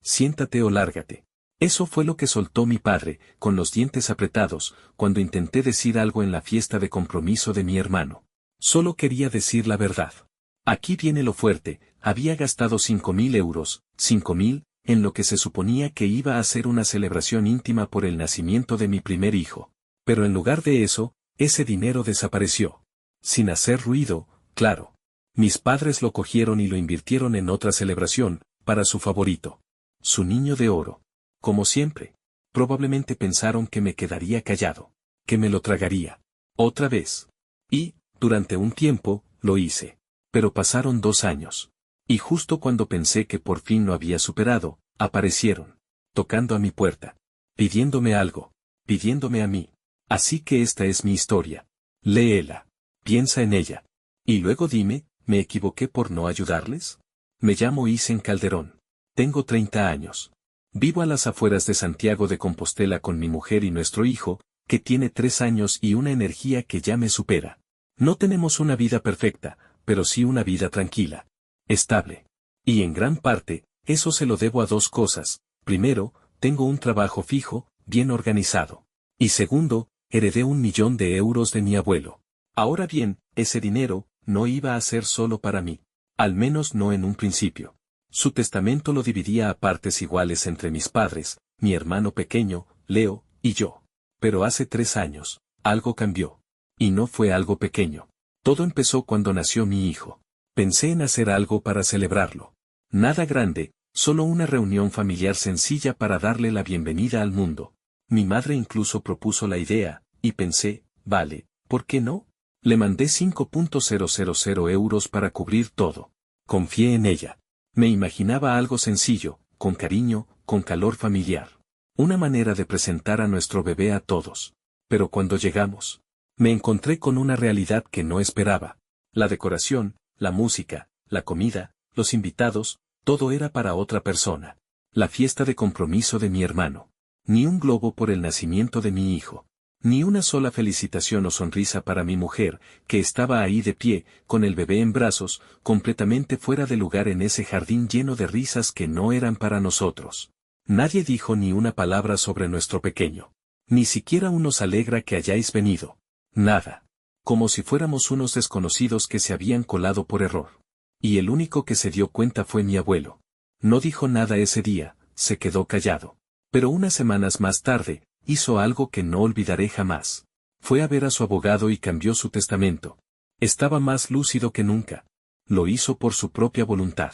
Siéntate o lárgate. Eso fue lo que soltó mi padre, con los dientes apretados, cuando intenté decir algo en la fiesta de compromiso de mi hermano. Solo quería decir la verdad. Aquí viene lo fuerte, había gastado 5.000 euros, 5.000, en lo que se suponía que iba a ser una celebración íntima por el nacimiento de mi primer hijo. Pero en lugar de eso, ese dinero desapareció. Sin hacer ruido, claro. Mis padres lo cogieron y lo invirtieron en otra celebración, para su favorito. Su niño de oro. Como siempre. Probablemente pensaron que me quedaría callado. Que me lo tragaría. Otra vez. Y, durante un tiempo, lo hice. Pero pasaron 2 años. Y justo cuando pensé que por fin lo había superado, aparecieron. Tocando a mi puerta. Pidiéndome algo. Pidiéndome a mí. Así que esta es mi historia. Léela. Piensa en ella. Y luego dime, ¿me equivoqué por no ayudarles? Me llamo Isen Calderón. Tengo 30 años. Vivo a las afueras de Santiago de Compostela con mi mujer y nuestro hijo, que tiene 3 años y una energía que ya me supera. No tenemos una vida perfecta, pero sí una vida tranquila. Estable. Y en gran parte, eso se lo debo a 2 cosas. Primero, tengo un trabajo fijo, bien organizado. Y segundo, heredé 1.000.000 de euros de mi abuelo. Ahora bien, ese dinero, no iba a ser solo para mí. Al menos no en un principio. Su testamento lo dividía a partes iguales entre mis padres, mi hermano pequeño, Leo, y yo. Pero hace 3 años, algo cambió. Y no fue algo pequeño. Todo empezó cuando nació mi hijo. Pensé en hacer algo para celebrarlo. Nada grande, solo una reunión familiar sencilla para darle la bienvenida al mundo. Mi madre incluso propuso la idea, y pensé, vale, ¿por qué no? Le mandé 5.000 euros para cubrir todo. Confié en ella. Me imaginaba algo sencillo, con cariño, con calor familiar. Una manera de presentar a nuestro bebé a todos. Pero cuando llegamos, me encontré con una realidad que no esperaba. La decoración, la música, la comida, los invitados, todo era para otra persona. La fiesta de compromiso de mi hermano. Ni un globo por el nacimiento de mi hijo. Ni una sola felicitación o sonrisa para mi mujer, que estaba ahí de pie, con el bebé en brazos, completamente fuera de lugar en ese jardín lleno de risas que no eran para nosotros. Nadie dijo ni una palabra sobre nuestro pequeño. Ni siquiera nos alegra que hayáis venido. Nada. Como si fuéramos unos desconocidos que se habían colado por error. Y el único que se dio cuenta fue mi abuelo. No dijo nada ese día, se quedó callado. Pero unas semanas más tarde, hizo algo que no olvidaré jamás. Fue a ver a su abogado y cambió su testamento. Estaba más lúcido que nunca. Lo hizo por su propia voluntad.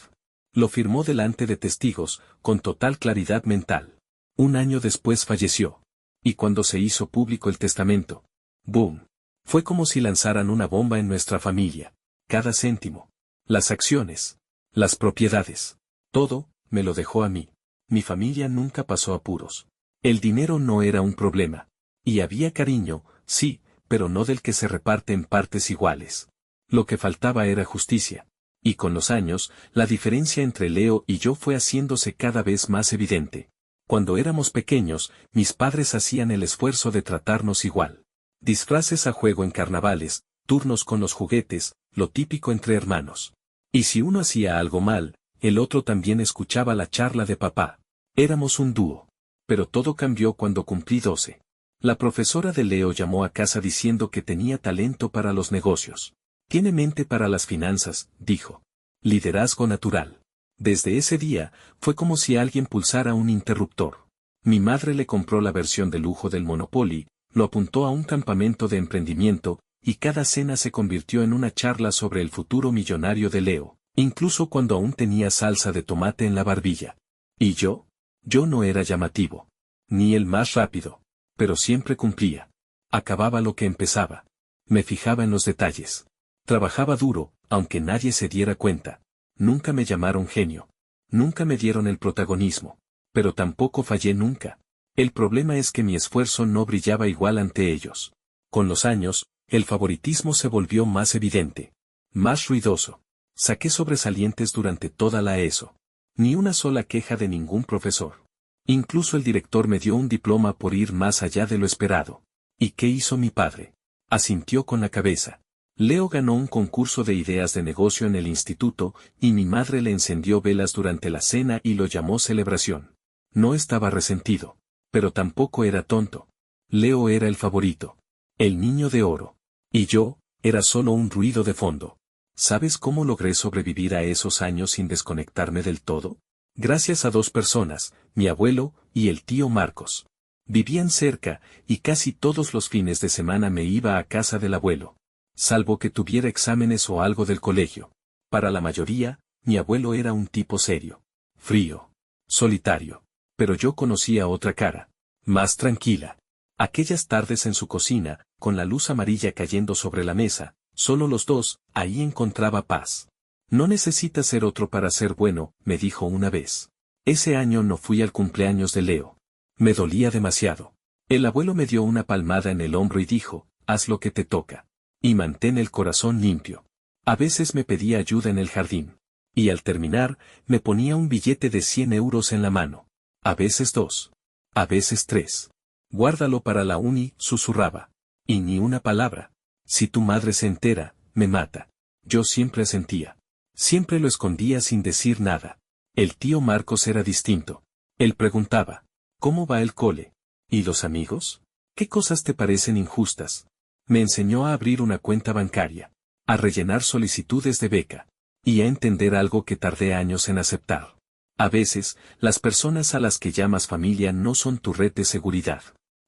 Lo firmó delante de testigos, con total claridad mental. 1 año después falleció. Y cuando se hizo público el testamento, ¡boom! Fue como si lanzaran una bomba en nuestra familia. Cada céntimo. Las acciones. Las propiedades. Todo, me lo dejó a mí. Mi familia nunca pasó apuros. El dinero no era un problema. Y había cariño, sí, pero no del que se reparte en partes iguales. Lo que faltaba era justicia. Y con los años, la diferencia entre Leo y yo fue haciéndose cada vez más evidente. Cuando éramos pequeños, mis padres hacían el esfuerzo de tratarnos igual. Disfraces a juego en carnavales, turnos con los juguetes, lo típico entre hermanos. Y si uno hacía algo mal, el otro también escuchaba la charla de papá. Éramos un dúo. Pero todo cambió cuando cumplí 12. La profesora de Leo llamó a casa diciendo que tenía talento para los negocios. Tiene mente para las finanzas, dijo. Liderazgo natural. Desde ese día, fue como si alguien pulsara un interruptor. Mi madre le compró la versión de lujo del Monopoly, lo apuntó a un campamento de emprendimiento, y cada cena se convirtió en una charla sobre el futuro millonario de Leo, incluso cuando aún tenía salsa de tomate en la barbilla. ¿Y yo? Yo no era llamativo. Ni el más rápido. Pero siempre cumplía. Acababa lo que empezaba. Me fijaba en los detalles. Trabajaba duro, aunque nadie se diera cuenta. Nunca me llamaron genio. Nunca me dieron el protagonismo. Pero tampoco fallé nunca. El problema es que mi esfuerzo no brillaba igual ante ellos. Con los años, el favoritismo se volvió más evidente. Más ruidoso. Saqué sobresalientes durante toda la ESO. Ni una sola queja de ningún profesor. Incluso el director me dio un diploma por ir más allá de lo esperado. ¿Y qué hizo mi padre? Asintió con la cabeza. Leo ganó un concurso de ideas de negocio en el instituto, y mi madre le encendió velas durante la cena y lo llamó celebración. No estaba resentido. Pero tampoco era tonto. Leo era el favorito. El niño de oro. Y yo, era solo un ruido de fondo. ¿Sabes cómo logré sobrevivir a esos años sin desconectarme del todo? Gracias a dos personas, mi abuelo y el tío Marcos. Vivían cerca, y casi todos los fines de semana me iba a casa del abuelo. Salvo que tuviera exámenes o algo del colegio. Para la mayoría, mi abuelo era un tipo serio. Frío. Solitario. Pero yo conocía otra cara. Más tranquila. Aquellas tardes en su cocina, con la luz amarilla cayendo sobre la mesa, solo los dos, ahí encontraba paz. No necesitas ser otro para ser bueno, me dijo una vez. Ese año no fui al cumpleaños de Leo. Me dolía demasiado. El abuelo me dio una palmada en el hombro y dijo, haz lo que te toca. Y mantén el corazón limpio. A veces me pedía ayuda en el jardín. Y al terminar, me ponía un billete de 100 euros en la mano. A veces 2. A veces 3. Guárdalo para la uni, susurraba. Y ni una palabra. Si tu madre se entera, me mata. Yo siempre asentía. Siempre lo escondía sin decir nada. El tío Marcos era distinto. Él preguntaba, ¿cómo va el cole? ¿Y los amigos? ¿Qué cosas te parecen injustas? Me enseñó a abrir una cuenta bancaria, a rellenar solicitudes de beca, y a entender algo que tardé años en aceptar. A veces, las personas a las que llamas familia no son tu red de seguridad.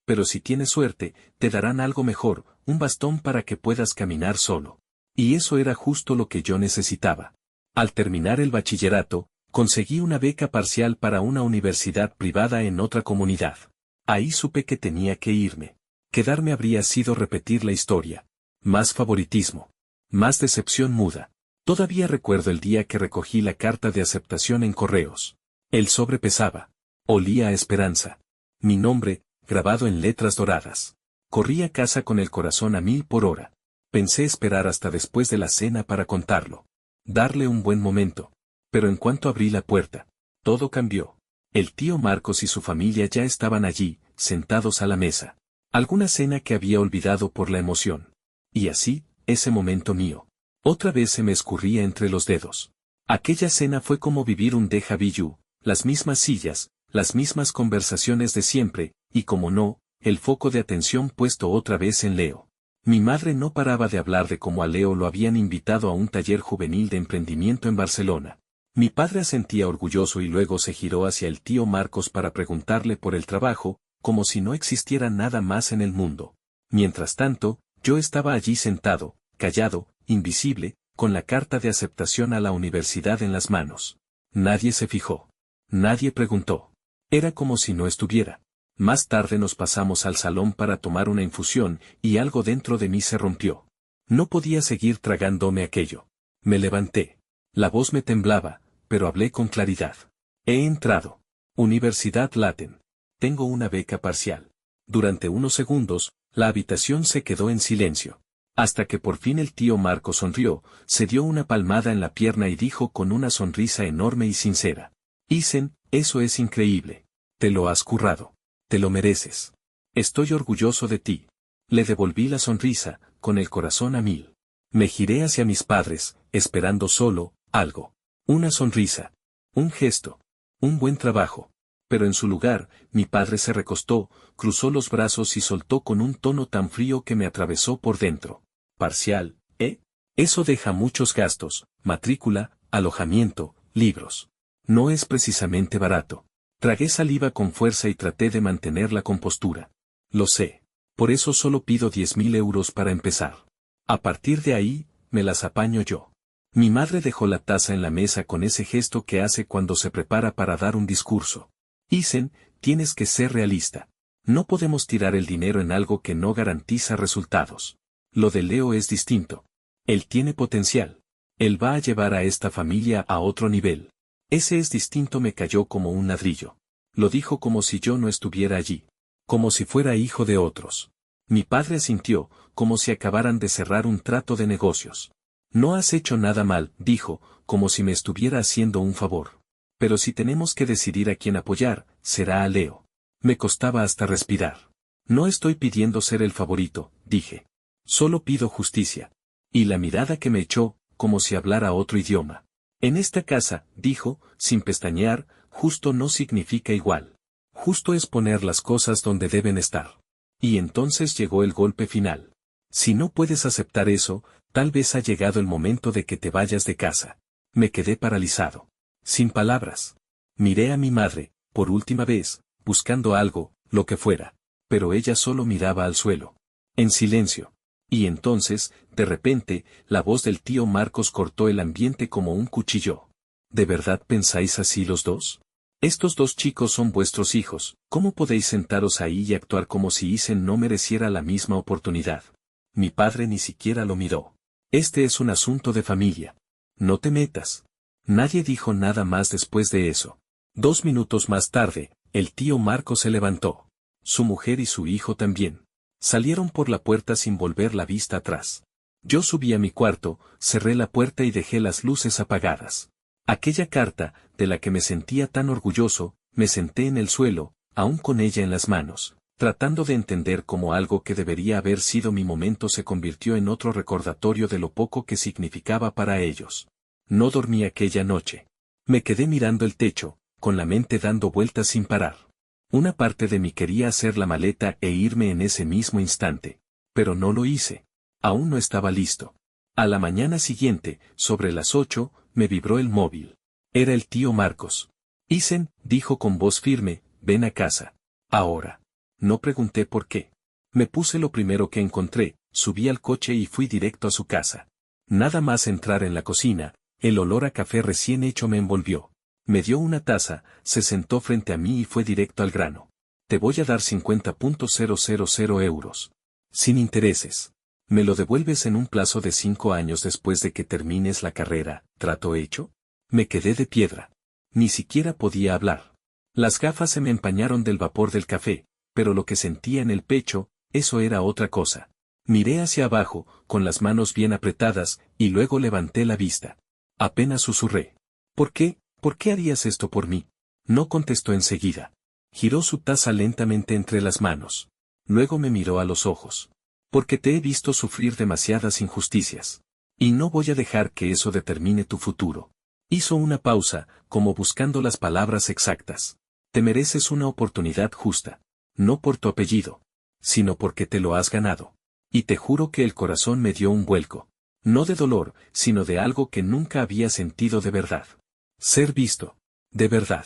Pero si tienes suerte, te darán algo mejor, un bastón para que puedas caminar solo. Y eso era justo lo que yo necesitaba. Al terminar el bachillerato, conseguí una beca parcial para una universidad privada en otra comunidad. Ahí supe que tenía que irme. Quedarme habría sido repetir la historia. Más favoritismo. Más decepción muda. Todavía recuerdo el día que recogí la carta de aceptación en correos. El sobre pesaba. Olía a esperanza. Mi nombre, grabado en letras doradas. Corrí a casa con el corazón a 1000 por hora. Pensé esperar hasta después de la cena para contarlo. Darle un buen momento. Pero en cuanto abrí la puerta, todo cambió. El tío Marcos y su familia ya estaban allí, sentados a la mesa. Alguna cena que había olvidado por la emoción. Y así, ese momento mío. Otra vez se me escurría entre los dedos. Aquella cena fue como vivir un déjà vu, las mismas sillas, las mismas conversaciones de siempre, y como no, el foco de atención puesto otra vez en Leo. Mi madre no paraba de hablar de cómo a Leo lo habían invitado a un taller juvenil de emprendimiento en Barcelona. Mi padre asentía orgulloso y luego se giró hacia el tío Marcos para preguntarle por el trabajo, como si no existiera nada más en el mundo. Mientras tanto, yo estaba allí sentado, callado, invisible, con la carta de aceptación a la universidad en las manos. Nadie se fijó. Nadie preguntó. Era como si no estuviera. Más tarde nos pasamos al salón para tomar una infusión, y algo dentro de mí se rompió. No podía seguir tragándome aquello. Me levanté. La voz me temblaba, pero hablé con claridad. He entrado. Universidad Laten. Tengo una beca parcial. Durante unos segundos, la habitación se quedó en silencio. Hasta que por fin el tío Marco sonrió, se dio una palmada en la pierna y dijo con una sonrisa enorme y sincera. Isen, eso es increíble. Te lo has currado. Te lo mereces. Estoy orgulloso de ti. Le devolví la sonrisa, con el corazón a 1000. Me giré hacia mis padres, esperando solo, algo. Una sonrisa. Un gesto. Un buen trabajo. Pero en su lugar, mi padre se recostó, cruzó los brazos y soltó con un tono tan frío que me atravesó por dentro. Parcial, ¿eh? Eso deja muchos gastos, matrícula, alojamiento, libros. No es precisamente barato. Tragué saliva con fuerza y traté de mantener la compostura. Lo sé. Por eso solo pido 10.000 euros para empezar. A partir de ahí, me las apaño yo. Mi madre dejó la taza en la mesa con ese gesto que hace cuando se prepara para dar un discurso. Isen, tienes que ser realista. No podemos tirar el dinero en algo que no garantiza resultados. Lo de Leo es distinto. Él tiene potencial. Él va a llevar a esta familia a otro nivel. Ese es distinto. Me cayó como un ladrillo. Lo dijo como si yo no estuviera allí. Como si fuera hijo de otros. Mi padre asintió, como si acabaran de cerrar un trato de negocios. No has hecho nada mal, dijo, como si me estuviera haciendo un favor. Pero si tenemos que decidir a quién apoyar, será a Leo. Me costaba hasta respirar. No estoy pidiendo ser el favorito, dije. Solo pido justicia. Y la mirada que me echó, como si hablara otro idioma. En esta casa, dijo, sin pestañear, justo no significa igual. Justo es poner las cosas donde deben estar. Y entonces llegó el golpe final. Si no puedes aceptar eso, tal vez ha llegado el momento de que te vayas de casa. Me quedé paralizado. Sin palabras. Miré a mi madre, por última vez, buscando algo, lo que fuera. Pero ella solo miraba al suelo. En silencio. Y entonces, de repente, la voz del tío Marcos cortó el ambiente como un cuchillo. ¿De verdad pensáis así los dos? Estos dos chicos son vuestros hijos, ¿cómo podéis sentaros ahí y actuar como si Isen no mereciera la misma oportunidad? Mi padre ni siquiera lo miró. Este es un asunto de familia. No te metas. Nadie dijo nada más después de eso. 2 minutos más tarde, el tío Marcos se levantó. Su mujer y su hijo también. Salieron por la puerta sin volver la vista atrás. Yo subí a mi cuarto, cerré la puerta y dejé las luces apagadas. Aquella carta, de la que me sentía tan orgulloso, me senté en el suelo, aún con ella en las manos, tratando de entender cómo algo que debería haber sido mi momento se convirtió en otro recordatorio de lo poco que significaba para ellos. No dormí aquella noche. Me quedé mirando el techo, con la mente dando vueltas sin parar. Una parte de mí quería hacer la maleta e irme en ese mismo instante. Pero no lo hice. Aún no estaba listo. A la mañana siguiente, sobre las 8, me vibró el móvil. Era el tío Marcos. Isen, dijo con voz firme, ven a casa. Ahora. No pregunté por qué. Me puse lo primero que encontré, subí al coche y fui directo a su casa. Nada más entrar en la cocina, el olor a café recién hecho me envolvió. Me dio una taza, se sentó frente a mí y fue directo al grano. Te voy a dar 50.000 euros. Sin intereses. ¿Me lo devuelves en un plazo de 5 años después de que termines la carrera? ¿Trato hecho? Me quedé de piedra. Ni siquiera podía hablar. Las gafas se me empañaron del vapor del café, pero lo que sentía en el pecho, eso era otra cosa. Miré hacia abajo, con las manos bien apretadas, y luego levanté la vista. Apenas susurré. ¿Por qué? ¿Por qué harías esto por mí? No contestó enseguida. Giró su taza lentamente entre las manos. Luego me miró a los ojos. Porque te he visto sufrir demasiadas injusticias. Y no voy a dejar que eso determine tu futuro. Hizo una pausa, como buscando las palabras exactas. Te mereces una oportunidad justa. No por tu apellido, sino porque te lo has ganado. Y te juro que el corazón me dio un vuelco. No de dolor, sino de algo que nunca había sentido de verdad. Ser visto. De verdad.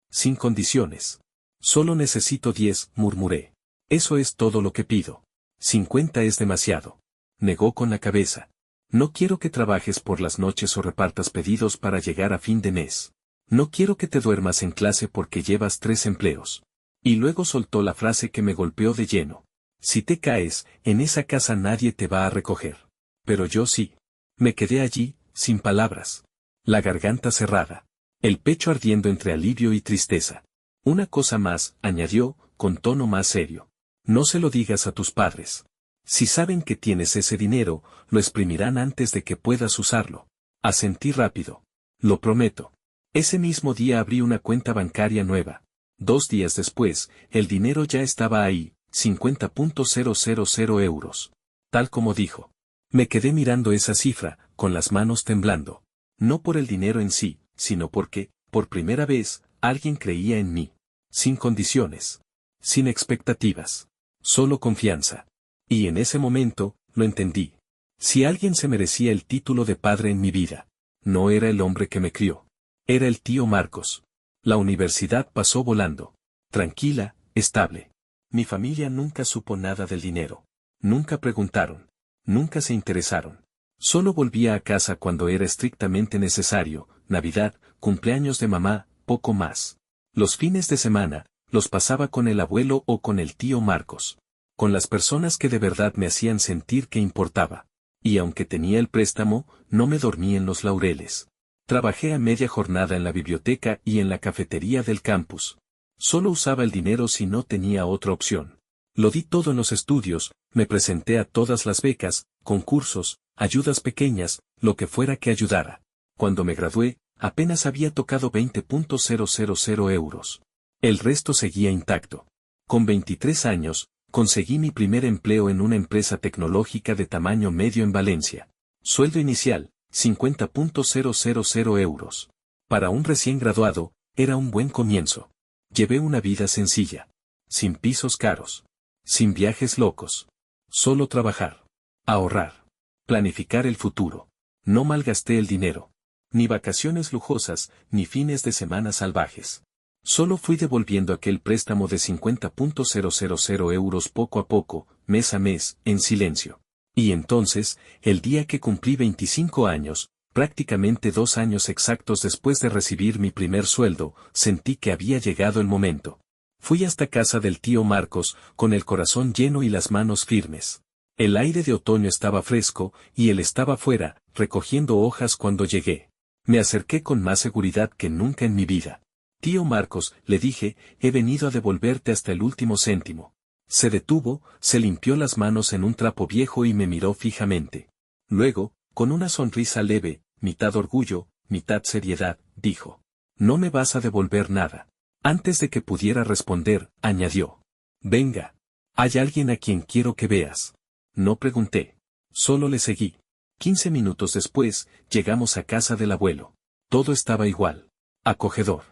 Sin condiciones. Solo necesito 10, murmuré. Eso es todo lo que pido. 50 es demasiado. Negó con la cabeza. No quiero que trabajes por las noches o repartas pedidos para llegar a fin de mes. No quiero que te duermas en clase porque llevas 3 empleos. Y luego soltó la frase que me golpeó de lleno. Si te caes, en esa casa nadie te va a recoger. Pero yo sí. Me quedé allí, sin palabras. La garganta cerrada. El pecho ardiendo entre alivio y tristeza. Una cosa más, añadió, con tono más serio. No se lo digas a tus padres. Si saben que tienes ese dinero, lo exprimirán antes de que puedas usarlo. Asentí rápido. Lo prometo. Ese mismo día abrí una cuenta bancaria nueva. 2 días después, el dinero ya estaba ahí, 50.000 euros. Tal como dijo. Me quedé mirando esa cifra, con las manos temblando. No por el dinero en sí, sino porque, por primera vez, alguien creía en mí. Sin condiciones. Sin expectativas. Solo confianza. Y en ese momento, lo entendí. Si alguien se merecía el título de padre en mi vida, no era el hombre que me crió. Era el tío Marcos. La universidad pasó volando. Tranquila, estable. Mi familia nunca supo nada del dinero. Nunca preguntaron. Nunca se interesaron. Solo volvía a casa cuando era estrictamente necesario, Navidad, cumpleaños de mamá, poco más. Los fines de semana, los pasaba con el abuelo o con el tío Marcos. Con las personas que de verdad me hacían sentir que importaba. Y aunque tenía el préstamo, no me dormí en los laureles. Trabajé a media jornada en la biblioteca y en la cafetería del campus. Solo usaba el dinero si no tenía otra opción. Lo di todo en los estudios, me presenté a todas las becas, concursos, ayudas pequeñas, lo que fuera que ayudara. Cuando me gradué, apenas había tocado 20.000 euros. El resto seguía intacto. Con 23 años, conseguí mi primer empleo en una empresa tecnológica de tamaño medio en Valencia. Sueldo inicial, 50.000 euros. Para un recién graduado, era un buen comienzo. Llevé una vida sencilla. Sin pisos caros. Sin viajes locos. Solo trabajar. Ahorrar. Planificar el futuro. No malgasté el dinero. Ni vacaciones lujosas, ni fines de semana salvajes. Solo fui devolviendo aquel préstamo de 50.000 euros poco a poco, mes a mes, en silencio. Y entonces, el día que cumplí 25 años, prácticamente 2 años exactos después de recibir mi primer sueldo, sentí que había llegado el momento. Fui hasta casa del tío Marcos, con el corazón lleno y las manos firmes. El aire de otoño estaba fresco, y él estaba fuera, recogiendo hojas cuando llegué. Me acerqué con más seguridad que nunca en mi vida. Tío Marcos, le dije, he venido a devolverte hasta el último céntimo. Se detuvo, se limpió las manos en un trapo viejo y me miró fijamente. Luego, con una sonrisa leve, mitad orgullo, mitad seriedad, dijo: no me vas a devolver nada. Antes de que pudiera responder, añadió: venga. Hay alguien a quien quiero que veas. No pregunté. Solo le seguí. 15 minutos después, llegamos a casa del abuelo. Todo estaba igual. Acogedor.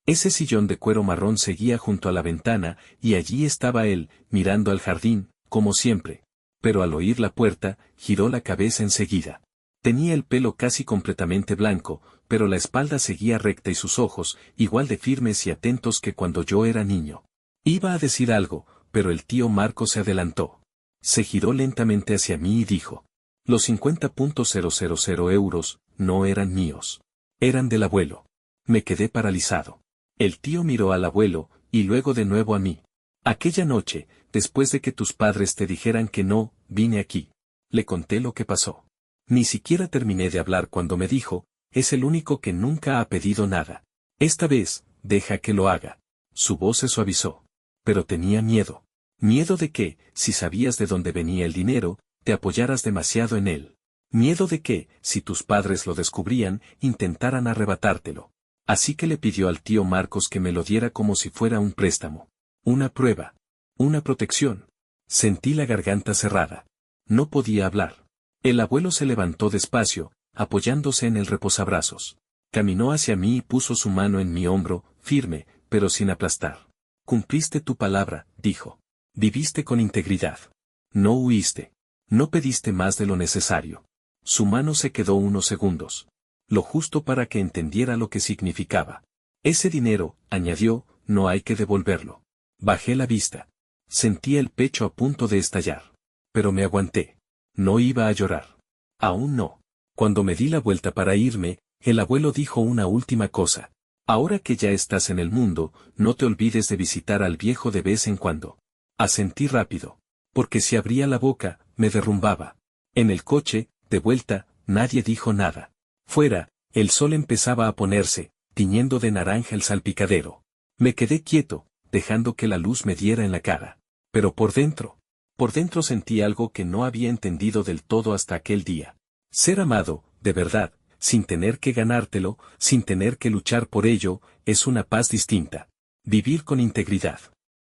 Ese sillón de cuero marrón seguía junto a la ventana, y allí estaba él, mirando al jardín, como siempre. Pero al oír la puerta, giró la cabeza enseguida. Tenía el pelo casi completamente blanco, pero la espalda seguía recta y sus ojos, igual de firmes y atentos que cuando yo era niño. Iba a decir algo, pero el tío Marco se adelantó. Se giró lentamente hacia mí y dijo: los 50.000 euros no eran míos. Eran del abuelo. Me quedé paralizado. El tío miró al abuelo, y luego de nuevo a mí. Aquella noche, después de que tus padres te dijeran que no, vine aquí. Le conté lo que pasó. Ni siquiera terminé de hablar cuando me dijo: es el único que nunca ha pedido nada. Esta vez, deja que lo haga. Su voz se suavizó. Pero tenía miedo. Miedo de que, si sabías de dónde venía el dinero, te apoyaras demasiado en él. Miedo de que, si tus padres lo descubrían, intentaran arrebatártelo. Así que le pidió al tío Marcos que me lo diera como si fuera un préstamo. Una prueba. Una protección. Sentí la garganta cerrada. No podía hablar. El abuelo se levantó despacio, apoyándose en el reposabrazos. Caminó hacia mí y puso su mano en mi hombro, firme, pero sin aplastar. Cumpliste tu palabra, dijo. Viviste con integridad. No huiste. No pediste más de lo necesario. Su mano se quedó unos segundos. Lo justo para que entendiera lo que significaba. Ese dinero, añadió, no hay que devolverlo. Bajé la vista. Sentía el pecho a punto de estallar. Pero me aguanté. No iba a llorar. Aún no. Cuando me di la vuelta para irme, el abuelo dijo una última cosa. Ahora que ya estás en el mundo, no te olvides de visitar al viejo de vez en cuando. Asentí rápido. Porque si abría la boca, me derrumbaba. En el coche, de vuelta, nadie dijo nada. Fuera, el sol empezaba a ponerse, tiñendo de naranja el salpicadero. Me quedé quieto, dejando que la luz me diera en la cara. Pero por dentro sentí algo que no había entendido del todo hasta aquel día. Ser amado, de verdad, sin tener que ganártelo, sin tener que luchar por ello, es una paz distinta. Vivir con integridad.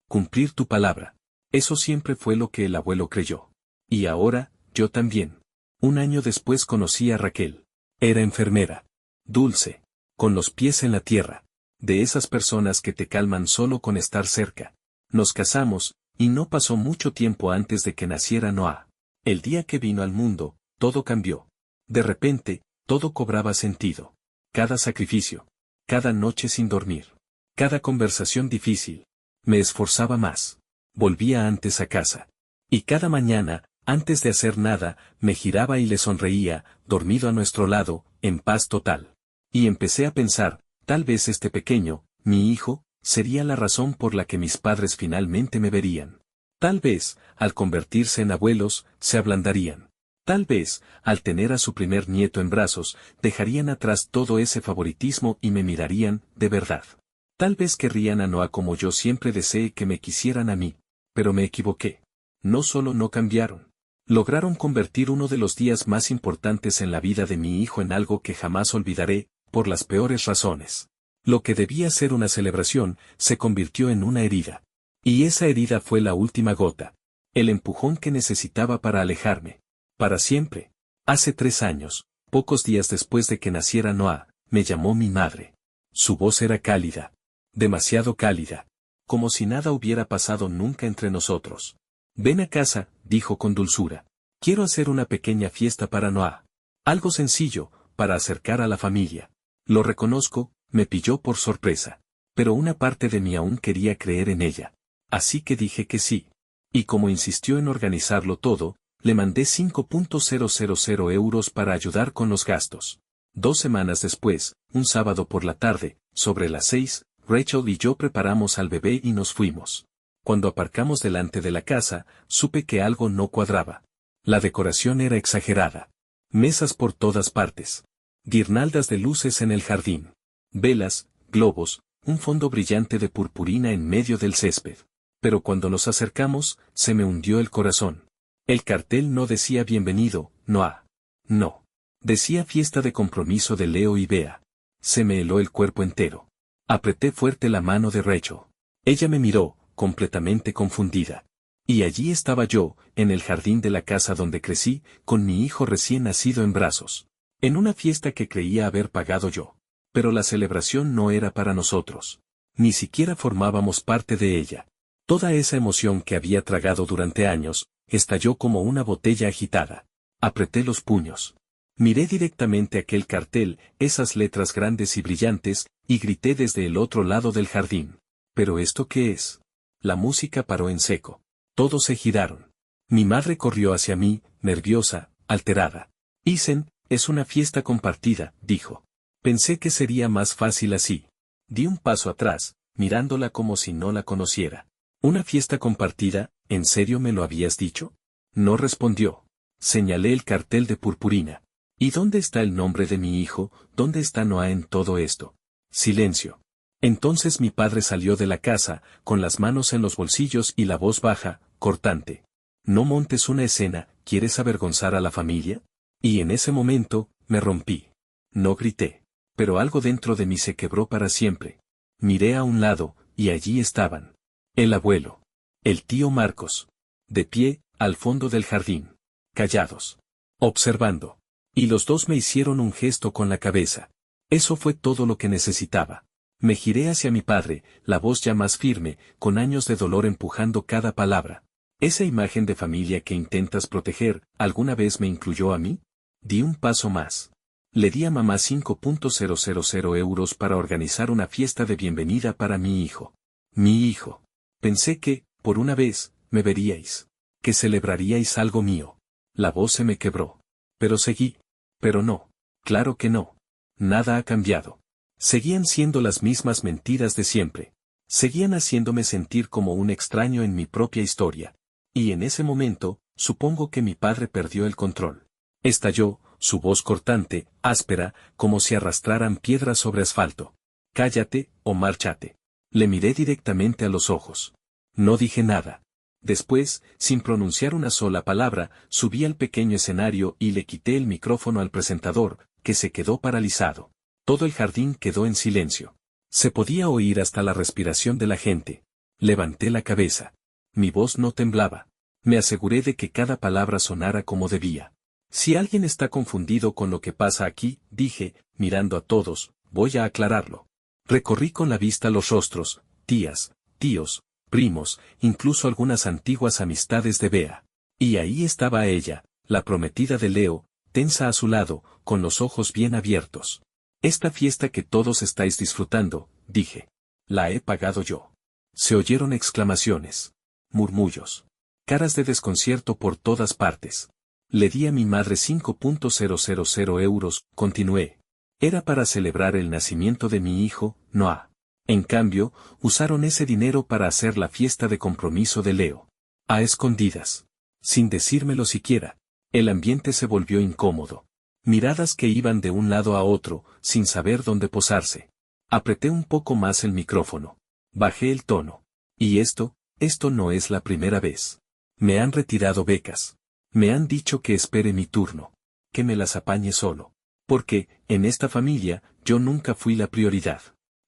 Cumplir tu palabra. Eso siempre fue lo que el abuelo creyó. Y ahora, yo también. Un año después conocí a Raquel. Era enfermera. Dulce. Con los pies en la tierra. De esas personas que te calman solo con estar cerca. Nos casamos, y no pasó mucho tiempo antes de que naciera Noah. El día que vino al mundo, todo cambió. De repente, todo cobraba sentido. Cada sacrificio. Cada noche sin dormir. Cada conversación difícil. Me esforzaba más. Volvía antes a casa. Y cada mañana, antes de hacer nada, me giraba y le sonreía, dormido a nuestro lado, en paz total. Y empecé a pensar, tal vez este pequeño, mi hijo, sería la razón por la que mis padres finalmente me verían. Tal vez, al convertirse en abuelos, se ablandarían. Tal vez, al tener a su primer nieto en brazos, dejarían atrás todo ese favoritismo y me mirarían, de verdad. Tal vez querrían a Noah como yo siempre deseé que me quisieran a mí. Pero me equivoqué. No solo no cambiaron. Lograron convertir uno de los días más importantes en la vida de mi hijo en algo que jamás olvidaré, por las peores razones. Lo que debía ser una celebración, se convirtió en una herida. Y esa herida fue la última gota. El empujón que necesitaba para alejarme. Para siempre. Hace 3 años, pocos días después de que naciera Noah, me llamó mi madre. Su voz era cálida. Demasiado cálida. Como si nada hubiera pasado nunca entre nosotros. Ven a casa, dijo con dulzura. Quiero hacer una pequeña fiesta para Noah. Algo sencillo, para acercar a la familia. Lo reconozco, me pilló por sorpresa. Pero una parte de mí aún quería creer en ella. Así que dije que sí. Y como insistió en organizarlo todo, le mandé 5.000 euros para ayudar con los gastos. 2 semanas después, un sábado por la tarde, sobre las 6, Rachel y yo preparamos al bebé y nos fuimos. Cuando aparcamos delante de la casa, supe que algo no cuadraba. La decoración era exagerada. Mesas por todas partes. Guirnaldas de luces en el jardín. Velas, globos, un fondo brillante de purpurina en medio del césped. Pero cuando nos acercamos, se me hundió el corazón. El cartel no decía bienvenido, Noah. No. Decía fiesta de compromiso de Leo y Bea. Se me heló el cuerpo entero. Apreté fuerte la mano de Rachel. Ella me miró, completamente confundida. Y allí estaba yo, en el jardín de la casa donde crecí, con mi hijo recién nacido en brazos. En una fiesta que creía haber pagado yo. Pero la celebración no era para nosotros. Ni siquiera formábamos parte de ella. Toda esa emoción que había tragado durante años, estalló como una botella agitada. Apreté los puños. Miré directamente aquel cartel, esas letras grandes y brillantes, y grité desde el otro lado del jardín. ¿Pero esto qué es? La música paró en seco. Todos se giraron. Mi madre corrió hacia mí, nerviosa, alterada. Isen, es una fiesta compartida, dijo. Pensé que sería más fácil así. Di un paso atrás, mirándola como si no la conociera. ¿Una fiesta compartida? ¿En serio me lo habías dicho? No respondió. Señalé el cartel de purpurina. ¿Y dónde está el nombre de mi hijo? ¿Dónde está Noah en todo esto? Silencio. Entonces mi padre salió de la casa, con las manos en los bolsillos y la voz baja, cortante. No montes una escena, ¿quieres avergonzar a la familia? Y en ese momento, me rompí. No grité. Pero algo dentro de mí se quebró para siempre. Miré a un lado, y allí estaban. El abuelo. El tío Marcos. De pie, al fondo del jardín. Callados. Observando. Y los dos me hicieron un gesto con la cabeza. Eso fue todo lo que necesitaba. Me giré hacia mi padre, la voz ya más firme, con años de dolor empujando cada palabra. ¿Esa imagen de familia que intentas proteger, alguna vez me incluyó a mí? Di un paso más. Le di a mamá 5.000 euros para organizar una fiesta de bienvenida para mi hijo. Mi hijo. Pensé que, por una vez, me veríais. Que celebraríais algo mío. La voz se me quebró. Pero seguí. Pero no. Claro que no. Nada ha cambiado. Seguían siendo las mismas mentiras de siempre. Seguían haciéndome sentir como un extraño en mi propia historia. Y en ese momento, supongo que mi padre perdió el control. Estalló, su voz cortante, áspera, como si arrastraran piedras sobre asfalto. Cállate, o márchate. Le miré directamente a los ojos. No dije nada. Después, sin pronunciar una sola palabra, subí al pequeño escenario y le quité el micrófono al presentador, que se quedó paralizado. Todo el jardín quedó en silencio. Se podía oír hasta la respiración de la gente. Levanté la cabeza. Mi voz no temblaba. Me aseguré de que cada palabra sonara como debía. Si alguien está confundido con lo que pasa aquí, dije, mirando a todos, voy a aclararlo. Recorrí con la vista los rostros, tías, tíos, primos, incluso algunas antiguas amistades de Bea. Y ahí estaba ella, la prometida de Leo, tensa a su lado, con los ojos bien abiertos. Esta fiesta que todos estáis disfrutando, dije. La he pagado yo. Se oyeron exclamaciones. Murmullos. Caras de desconcierto por todas partes. Le di a mi madre 5.000 euros, continué. Era para celebrar el nacimiento de mi hijo, Noah. En cambio, usaron ese dinero para hacer la fiesta de compromiso de Leo. A escondidas. Sin decírmelo siquiera. El ambiente se volvió incómodo. Miradas que iban de un lado a otro, sin saber dónde posarse. Apreté un poco más el micrófono. Bajé el tono. Y esto no es la primera vez. Me han retirado becas. Me han dicho que espere mi turno. Que me las apañe solo. Porque, en esta familia, yo nunca fui la prioridad.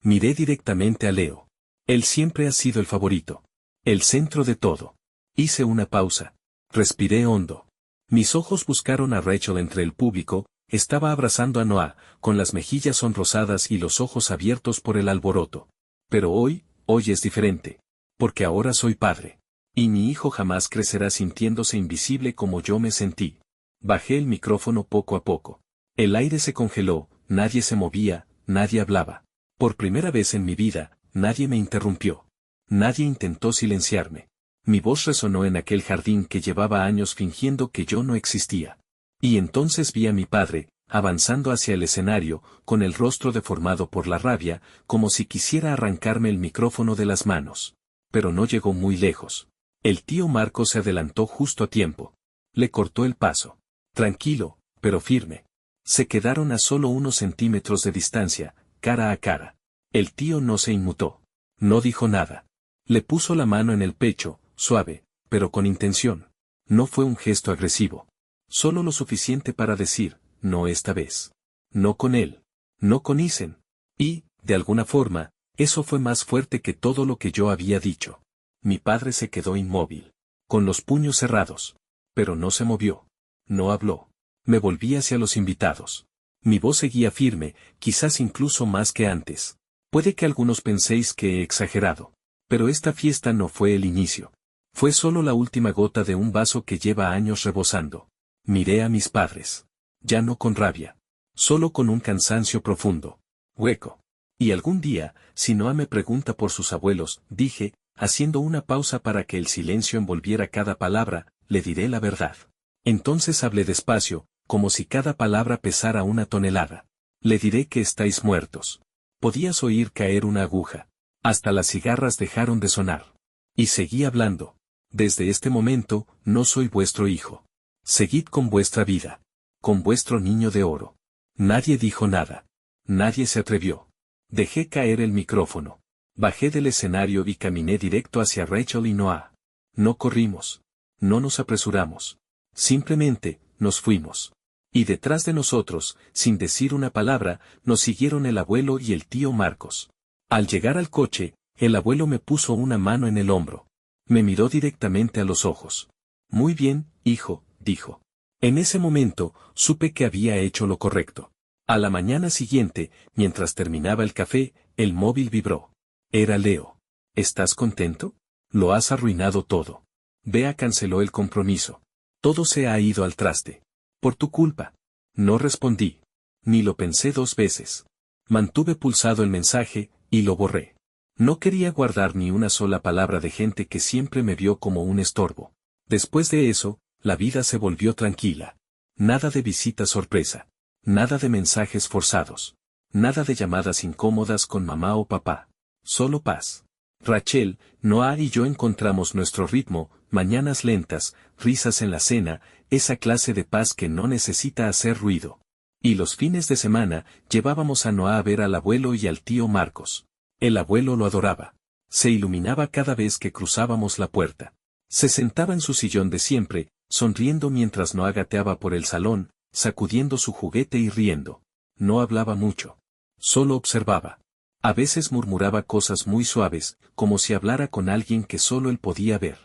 Miré directamente a Leo. Él siempre ha sido el favorito. El centro de todo. Hice una pausa. Respiré hondo. Mis ojos buscaron a Rachel entre el público, estaba abrazando a Noah, con las mejillas sonrosadas y los ojos abiertos por el alboroto. Pero hoy es diferente. Porque ahora soy padre. Y mi hijo jamás crecerá sintiéndose invisible como yo me sentí. Bajé el micrófono poco a poco. El aire se congeló, nadie se movía, nadie hablaba. Por primera vez en mi vida, nadie me interrumpió. Nadie intentó silenciarme. Mi voz resonó en aquel jardín que llevaba años fingiendo que yo no existía. Y entonces vi a mi padre, avanzando hacia el escenario, con el rostro deformado por la rabia, como si quisiera arrancarme el micrófono de las manos. Pero no llegó muy lejos. El tío Marco se adelantó justo a tiempo. Le cortó el paso. Tranquilo, pero firme. Se quedaron a solo unos centímetros de distancia, cara a cara. El tío no se inmutó. No dijo nada. Le puso la mano en el pecho, suave, pero con intención. No fue un gesto agresivo. Solo lo suficiente para decir, no esta vez. No con él. No con Isen. Y, de alguna forma, eso fue más fuerte que todo lo que yo había dicho. Mi padre se quedó inmóvil. Con los puños cerrados. Pero no se movió. No habló. Me volví hacia los invitados. Mi voz seguía firme, quizás incluso más que antes. Puede que algunos penséis que he exagerado. Pero esta fiesta no fue el inicio. Fue solo la última gota de un vaso que lleva años rebosando. Miré a mis padres. Ya no con rabia. Solo con un cansancio profundo. Hueco. Y algún día, si Noah me pregunta por sus abuelos, dije, haciendo una pausa para que el silencio envolviera cada palabra, le diré la verdad. Entonces hablé despacio, como si cada palabra pesara una tonelada. Le diré que estáis muertos. Podías oír caer una aguja. Hasta las cigarras dejaron de sonar. Y seguí hablando. Desde este momento, no soy vuestro hijo. Seguid con vuestra vida. Con vuestro niño de oro. Nadie dijo nada. Nadie se atrevió. Dejé caer el micrófono. Bajé del escenario y caminé directo hacia Rachel y Noah. No corrimos. No nos apresuramos. Simplemente, nos fuimos. Y detrás de nosotros, sin decir una palabra, nos siguieron el abuelo y el tío Marcos. Al llegar al coche, el abuelo me puso una mano en el hombro. Me miró directamente a los ojos. Muy bien, hijo, dijo. En ese momento, supe que había hecho lo correcto. A la mañana siguiente, mientras terminaba el café, el móvil vibró. Era Leo. ¿Estás contento? Lo has arruinado todo. Bea canceló el compromiso. Todo se ha ido al traste. Por tu culpa. No respondí. Ni lo pensé 2 veces. Mantuve pulsado el mensaje, y lo borré. No quería guardar ni una sola palabra de gente que siempre me vio como un estorbo. Después de eso, la vida se volvió tranquila. Nada de visita sorpresa. Nada de mensajes forzados. Nada de llamadas incómodas con mamá o papá. Solo paz. Rachel, Noah y yo encontramos nuestro ritmo, mañanas lentas, risas en la cena, esa clase de paz que no necesita hacer ruido. Y los fines de semana, llevábamos a Noah a ver al abuelo y al tío Marcos. El abuelo lo adoraba. Se iluminaba cada vez que cruzábamos la puerta. Se sentaba en su sillón de siempre, sonriendo mientras Noah gateaba por el salón, sacudiendo su juguete y riendo. No hablaba mucho. Solo observaba. A veces murmuraba cosas muy suaves, como si hablara con alguien que solo él podía ver.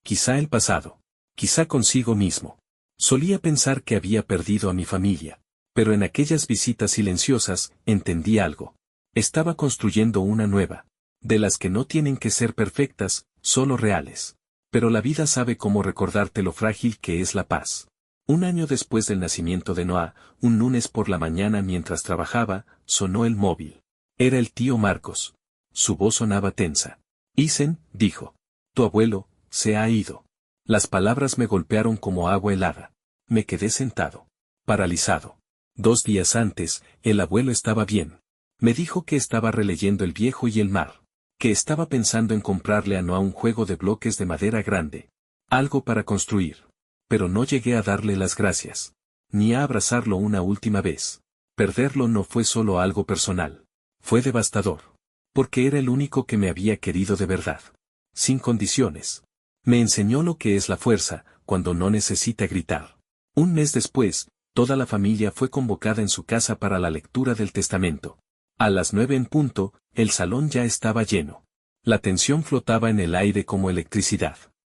Quizá el pasado. Quizá consigo mismo. Solía pensar que había perdido a mi familia. Pero en aquellas visitas silenciosas, entendí algo. Estaba construyendo una nueva. De las que no tienen que ser perfectas, solo reales. Pero la vida sabe cómo recordarte lo frágil que es la paz. Un año después del nacimiento de Noah, un lunes por la mañana mientras trabajaba, sonó el móvil. Era el tío Marcos. Su voz sonaba tensa. Isen, dijo. Tu abuelo, se ha ido. Las palabras me golpearon como agua helada. Me quedé sentado. Paralizado. 2 días antes, el abuelo estaba bien. Me dijo que estaba releyendo El viejo y el mar. Que estaba pensando en comprarle a Noah un juego de bloques de madera grande. Algo para construir. Pero no llegué a darle las gracias. Ni a abrazarlo una última vez. Perderlo no fue solo algo personal. Fue devastador. Porque era el único que me había querido de verdad. Sin condiciones. Me enseñó lo que es la fuerza, cuando no necesita gritar. Un mes después, toda la familia fue convocada en su casa para la lectura del testamento. A las 9 en punto, el salón ya estaba lleno. La tensión flotaba en el aire como electricidad.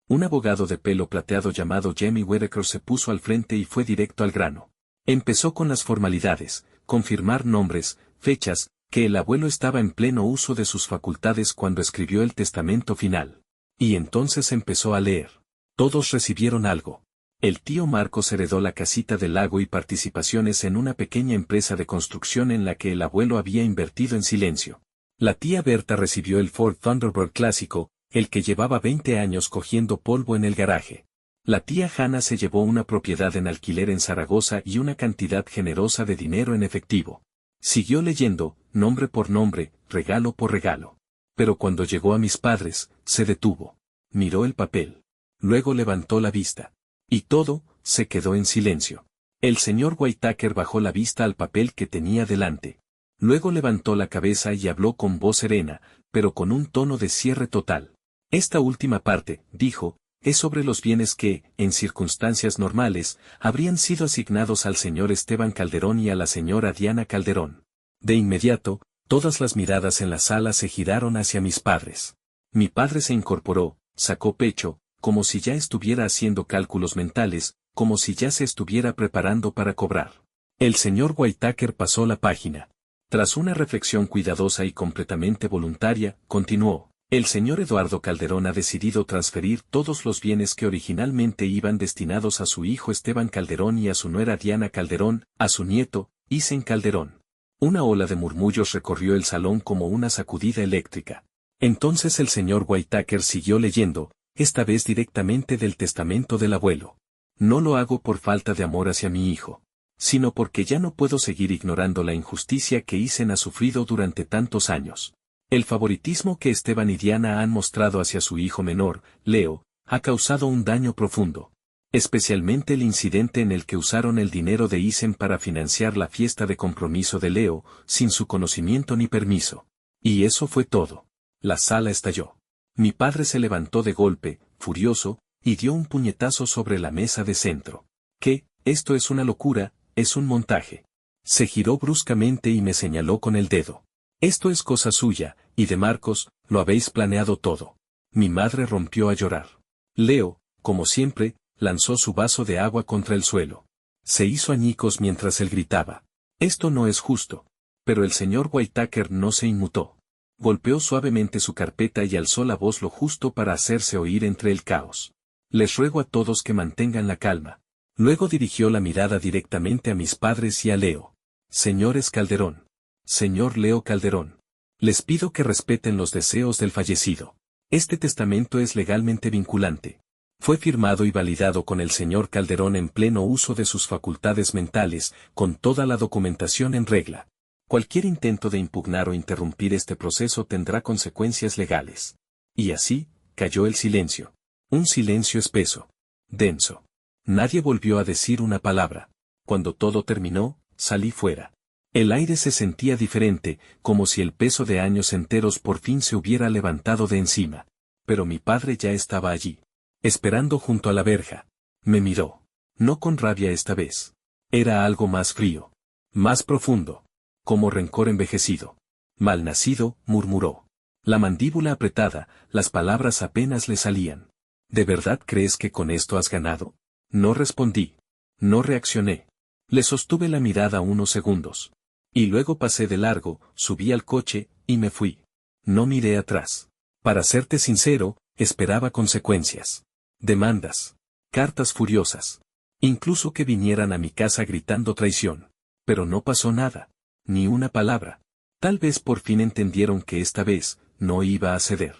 Un abogado de pelo plateado llamado Jamie Whittaker se puso al frente y fue directo al grano. Empezó con las formalidades, confirmar nombres, fechas, que el abuelo estaba en pleno uso de sus facultades cuando escribió el testamento final. Y entonces empezó a leer. Todos recibieron algo. El tío Marcos heredó la casita del lago y participaciones en una pequeña empresa de construcción en la que el abuelo había invertido en silencio. La tía Berta recibió el Ford Thunderbird clásico, el que llevaba 20 años cogiendo polvo en el garaje. La tía Hannah se llevó una propiedad en alquiler en Zaragoza y una cantidad generosa de dinero en efectivo. Siguió leyendo, nombre por nombre, regalo por regalo. Pero cuando llegó a mis padres, se detuvo. Miró el papel. Luego levantó la vista. Y todo, se quedó en silencio. El señor Whittaker bajó la vista al papel que tenía delante. Luego levantó la cabeza y habló con voz serena, pero con un tono de cierre total. Esta última parte, dijo, es sobre los bienes que, en circunstancias normales, habrían sido asignados al señor Esteban Calderón y a la señora Diana Calderón. De inmediato, todas las miradas en la sala se giraron hacia mis padres. Mi padre se incorporó, sacó pecho, como si ya estuviera haciendo cálculos mentales, como si ya se estuviera preparando para cobrar. El señor Whittaker pasó la página. Tras una reflexión cuidadosa y completamente voluntaria, continuó. El señor Eduardo Calderón ha decidido transferir todos los bienes que originalmente iban destinados a su hijo Esteban Calderón y a su nuera Diana Calderón, a su nieto, Isen Calderón. Una ola de murmullos recorrió el salón como una sacudida eléctrica. Entonces el señor Whittaker siguió leyendo, esta vez directamente del testamento del abuelo. No lo hago por falta de amor hacia mi hijo, sino porque ya no puedo seguir ignorando la injusticia que Isen ha sufrido durante tantos años. El favoritismo que Esteban y Diana han mostrado hacia su hijo menor, Leo, ha causado un daño profundo. Especialmente el incidente en el que usaron el dinero de Isen para financiar la fiesta de compromiso de Leo, sin su conocimiento ni permiso. Y eso fue todo. La sala estalló. Mi padre se levantó de golpe, furioso, y dio un puñetazo sobre la mesa de centro. ¿Qué? Esto es una locura, es un montaje. Se giró bruscamente y me señaló con el dedo. Esto es cosa suya, y de Marcos, lo habéis planeado todo. Mi madre rompió a llorar. Leo, como siempre, lanzó su vaso de agua contra el suelo. Se hizo añicos mientras él gritaba. Esto no es justo. Pero el señor Whittaker no se inmutó. Golpeó suavemente su carpeta y alzó la voz lo justo para hacerse oír entre el caos. Les ruego a todos que mantengan la calma. Luego dirigió la mirada directamente a mis padres y a Leo. Señores Calderón. Señor Leo Calderón. Les pido que respeten los deseos del fallecido. Este testamento es legalmente vinculante. Fue firmado y validado con el señor Calderón en pleno uso de sus facultades mentales, con toda la documentación en regla. Cualquier intento de impugnar o interrumpir este proceso tendrá consecuencias legales. Y así, cayó el silencio. Un silencio espeso. Denso. Nadie volvió a decir una palabra. Cuando todo terminó, salí fuera. El aire se sentía diferente, como si el peso de años enteros por fin se hubiera levantado de encima. Pero mi padre ya estaba allí. Esperando junto a la verja. Me miró. No con rabia esta vez. Era algo más frío. Más profundo. Como rencor envejecido. Malnacido, murmuró. La mandíbula apretada, las palabras apenas le salían. ¿De verdad crees que con esto has ganado? No respondí. No reaccioné. Le sostuve la mirada unos segundos. Y luego pasé de largo, subí al coche, y me fui. No miré atrás. Para serte sincero, esperaba consecuencias. Demandas. Cartas furiosas. Incluso que vinieran a mi casa gritando traición. Pero no pasó nada. Ni una palabra. Tal vez por fin entendieron que esta vez, no iba a ceder.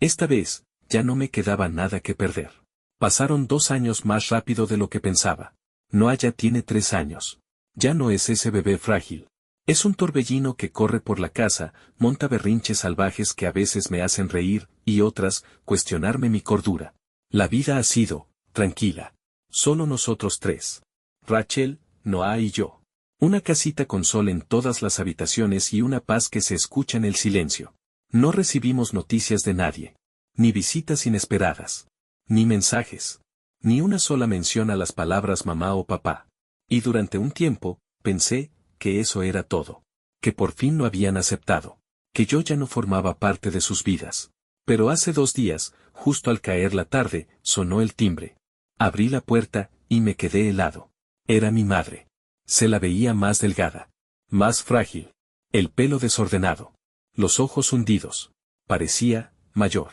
Esta vez, ya no me quedaba nada que perder. Pasaron 2 años más rápido de lo que pensaba. Noah ya tiene 3 años. Ya no es ese bebé frágil. Es un torbellino que corre por la casa, monta berrinches salvajes que a veces me hacen reír, y otras, cuestionarme mi cordura. La vida ha sido, tranquila. Solo nosotros 3. Rachel, Noah y yo. Una casita con sol en todas las habitaciones y una paz que se escucha en el silencio. No recibimos noticias de nadie. Ni visitas inesperadas. Ni mensajes. Ni una sola mención a las palabras mamá o papá. Y durante un tiempo, pensé, que eso era todo. Que por fin lo habían aceptado. Que yo ya no formaba parte de sus vidas. Pero hace 2 días, justo al caer la tarde, sonó el timbre. Abrí la puerta, y me quedé helado. Era mi madre. Se la veía más delgada. Más frágil. El pelo desordenado. Los ojos hundidos. Parecía, mayor.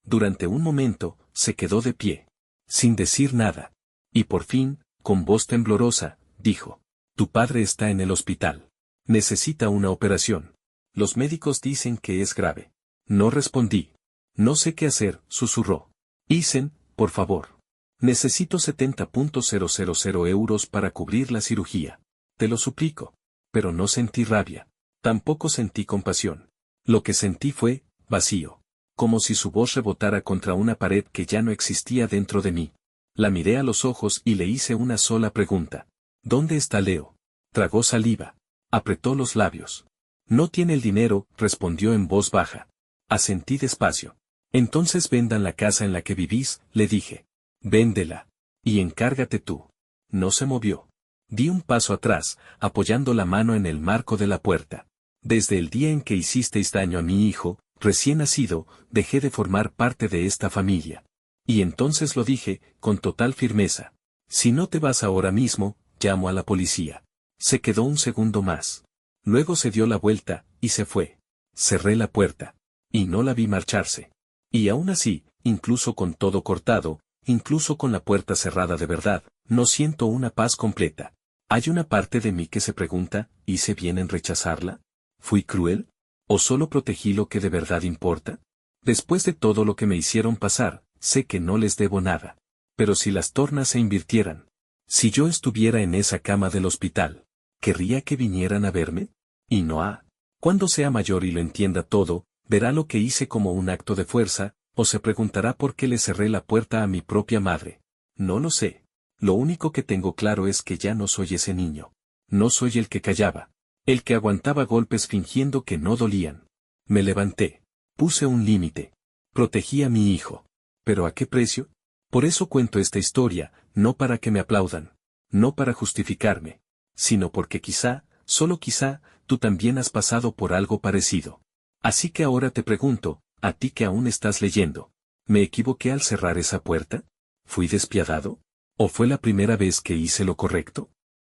Durante un momento, se quedó de pie. Sin decir nada. Y por fin, con voz temblorosa, dijo: Tu padre está en el hospital. Necesita una operación. Los médicos dicen que es grave. No respondí. No sé qué hacer, susurró. Isen, por favor. Necesito 70.000 euros para cubrir la cirugía. Te lo suplico. Pero no sentí rabia. Tampoco sentí compasión. Lo que sentí fue vacío. Como si su voz rebotara contra una pared que ya no existía dentro de mí. La miré a los ojos y le hice una sola pregunta. ¿Dónde está Leo? Tragó saliva. Apretó los labios. No tiene el dinero, respondió en voz baja. Asentí despacio. Entonces vendan la casa en la que vivís, le dije. Véndela. Y encárgate tú. No se movió. Di un paso atrás, apoyando la mano en el marco de la puerta. Desde el día en que hicisteis daño a mi hijo, recién nacido, dejé de formar parte de esta familia. Y entonces lo dije, con total firmeza. Si no te vas ahora mismo, llamo a la policía. Se quedó un segundo más. Luego se dio la vuelta, y se fue. Cerré la puerta. Y no la vi marcharse. Y aún así, incluso con todo cortado, incluso con la puerta cerrada de verdad, no siento una paz completa. Hay una parte de mí que se pregunta, ¿hice bien en rechazarla? ¿Fui cruel? ¿O solo protegí lo que de verdad importa? Después de todo lo que me hicieron pasar, sé que no les debo nada. Pero si las tornas se invirtieran, si yo estuviera en esa cama del hospital, ¿querría que vinieran a verme? Y no. Cuando sea mayor y lo entienda todo, verá lo que hice como un acto de fuerza, o se preguntará por qué le cerré la puerta a mi propia madre. No lo sé. Lo único que tengo claro es que ya no soy ese niño. No soy el que callaba. El que aguantaba golpes fingiendo que no dolían. Me levanté. Puse un límite. Protegí a mi hijo. ¿Pero a qué precio? Por eso cuento esta historia, no para que me aplaudan. No para justificarme. Sino porque quizá, solo quizá, tú también has pasado por algo parecido. Así que ahora te pregunto, a ti que aún estás leyendo, ¿me equivoqué al cerrar esa puerta? ¿Fui despiadado? ¿O fue la primera vez que hice lo correcto?